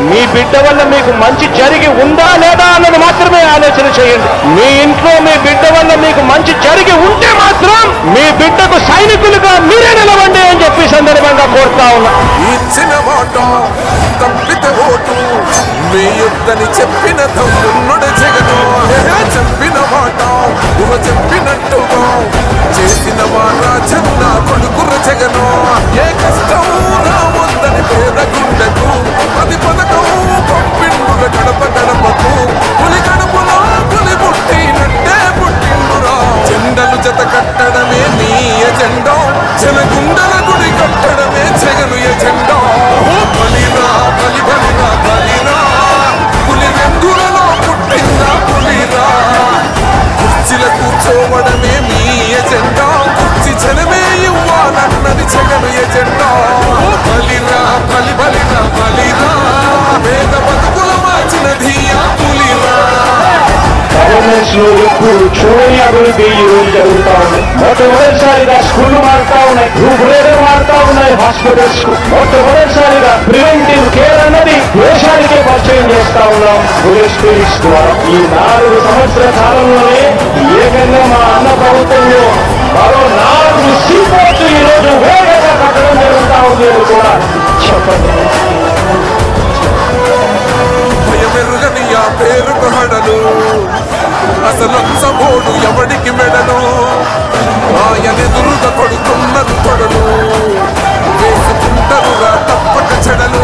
మీ బిడ్డ వల్ల మీకు మంచి జరిగి ఉందా లేదా అన్నది మాత్రమే ఆలోచన చేయండి. మీ ఇంట్లో మీ బిడ్డ వల్ల మీకు మంచి జరిగి ఉంటే మాత్రం మీ బిడ్డకు సైనికులుగా మీరే నిలవండి అని చెప్పి సందర్భంగా కోరుతా ఉన్నా. ఇచ్చిన మాట తప్పితే ఓటు మీ యుద్ధని చెప్పిన తమ్ముడు జగను, చెప్పిన మాట చెప్పినట్టుగా చేసిన మా రాజన్న కొడుకుర జగను. ఏ కష్టం రావద్దని పేద గుండెకు ప్రతి పథకం పంపిండుగ గడప గడపకు. పులి గడుపులో పులి పుట్టినట్టే పుట్టిండురా. జెండలు జత కట్టడమే మీ ఎజెండా, జనగుండల గుడి కట్టడమే జగను ఎజెండా. బలిరా బలి బలిరా బలిరా, పులి వెందులలో పుట్టిందా పులిరా. కుర్చీల కూర్చోవడమే మీ ఎజెండా, కుర్చీ జనమే ఇవ్వాలన్నది జగను ఎజెండా. బలిరా బలి బలిరా బలిరా, పేద బతుకుల మార్చినది ఆ పులిరా. గవర్నెన్స్ లో ఎప్పుడు చూడని అభివృద్ధి ఈ రోజు జరుగుతా ఉంది. మొట్టమొదటిసారిగా స్కూళ్లు మారుతా ఉన్నాయి, రూపురేఖలు మారుతా ఉన్నాయి, హాస్పిటల్స్ కు మొట్టమొదటిసారిగా ప్రివెంటివ్ కేర్ అన్నది దేశానికే పరిచయం చేస్తా ఉన్నాం స్పిరిట్స్ ద్వారా. ఈ 4 సంవత్సరాల కాలంలోనే ఏకంగా మా అన్న ప్రభుత్వంలో మరో 4 సీపోర్ట్లు ఈ రోజు వేగంగా కట్టడం జరుగుతా ఉంది అని కూడా చెప్పండి. భయమెరుగని ఆ పేరుకు హడలు, అసలొచ్చబోడు ఎవడికి మెడలు. ఆయనెదురుగా కొడుతున్నారు కొడలు, వేసుకుంటారుగా తప్పక చెడలు.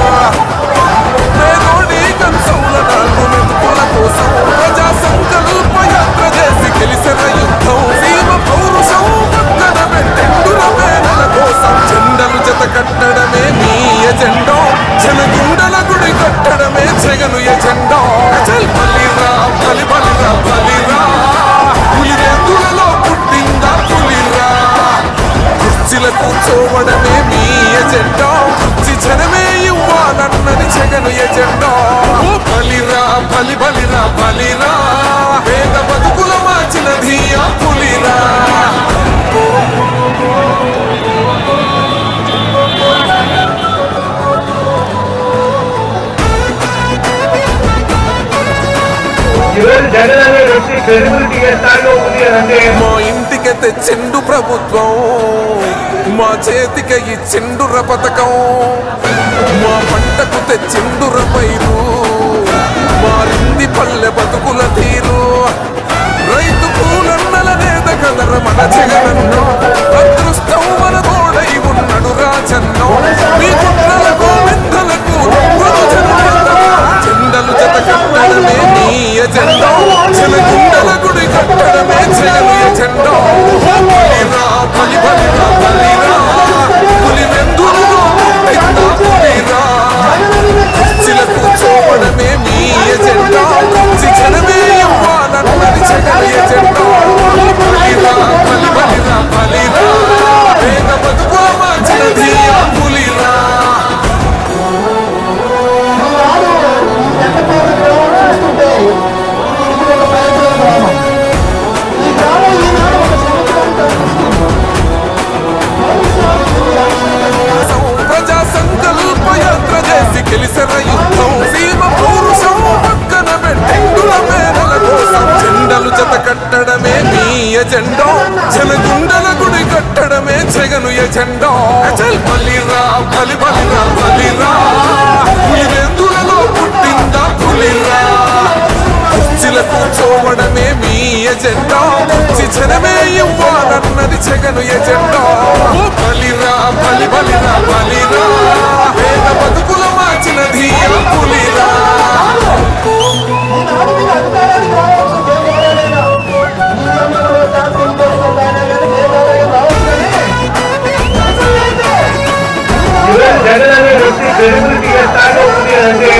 పేదోడి కంచంల 4 మెతుకుల కోసం ప్రజా సంకల్ప యాత్ర చేసి గెలిసిన యుద్ధం. సీమ పౌరుషం పక్కన పెట్టెండుల పేదల కోసం. జెండలు జత కట్టడమే మీ ఎజెండా, జనగుండల గుడి కట్టడమే జగను ఎజెండా. బలిరా బలి బలిరా బలిరా, పులిరేతులలో పుట్టిందా పులిరా. కుర్చీల కూర్చోవడమే మీ ఎజెండా, కుర్చీ జనమే ఇవ్వాలన్నది జగను ఎజెండా. బలిరా బలి బలిరా బలిరా, పేద బతుకుల మార్చినది ఆ పులిరా. మా ఇంటికి తెచ్చిండు ప్రభుత్వం, మా చేతికి ఇచ్చిండుర పథకం. మా పంటకు తెచ్చిండుర పైరు, మారింది పల్లె బతుకుల తీరు. రైతు పూలన్నల నేత కదర మన జగనన్నో, అదృష్టం మన తోడై ఉన్నడు రాజన్నో. మీ కుట్రలకు వింతలకు జెండలు జత కట్టడమే మీ ఎజెండా, జనగుండల గుడి కట్టడమే జగను ఎజెండా. బలిరా బలి బలిరా బలిరా, పులి వెందులలో పుట్టిందా పులిరా. కుర్చీల కూర్చోవడమే మీ ఎజెండా, కుర్చీ జనమే ఇవ్వాలన్నది జగను ఎజెండా. బలిరా బలి బలిరా బలిరా, పేద బతుకుల మార్చినది ఆ పులిరా. ప్రజా సంకల్ప యాత్ర చేసి గెలిసిన యుద్ధం. సీమ పౌరుషం పక్కన పెట్టెండుల పేదల కోసం. జెండలు జత కట్టడమే మీ ఎజెండా, జనగుండల గుడి కట్టడమే జగను ఎజెండా. బలిరా బలి బలిరా బలిరా, పులివెందులలో పుట్టిందా పులిరా. కుర్చీల కూర్చోవడమే మీ ఎజెండా, కుర్చీ జనమే ఇవ్వాలన్నది జగను ఎజెండా. బలిరా బలి బలిరా బలిరా, పేద బతుకుల మార్చినది ఆ పులిరా.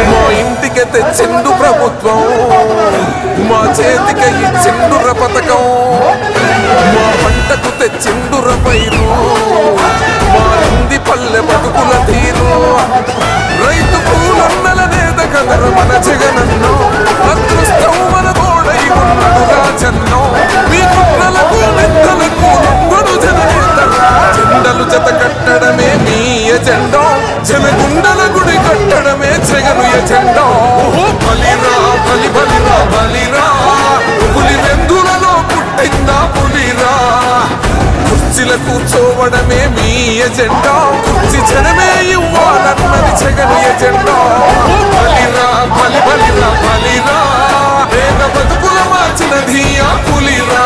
మా ఇంటికి తెచ్చిండు ప్రభుత్వం, మా చేతికి ఇచ్చిండుర పథకం. మా పంటకు తెచ్చిండుర పైరు, మారింది పల్లె బతుకుల తీరు. రైతు పూలన్నల నేత కదర మన జగనన్నో, అదృష్టం మన తోడై ఉన్నడు రాజన్నో. మీ కుట్రలకు నిందలకు లొంగడు జననేత. జెండలు జత కట్టడమే మీ ఎజెండా, జనగుండల గుడి కట్టడమే జగను ఎజెండా. బలిరా బలి బలిరా బలిరా, పులి వెందులలో పుట్టిందా పులిరా. కుర్చీల కూర్చోవడమే మీ ఎజెండా, కుర్చీ జనమే ఇవ్వాలన్నది జగన్ ఎజెండా. బలిరా బలి బలిరా బలిరా, పేద బతుకుల మార్చినది ఆ పులిరా.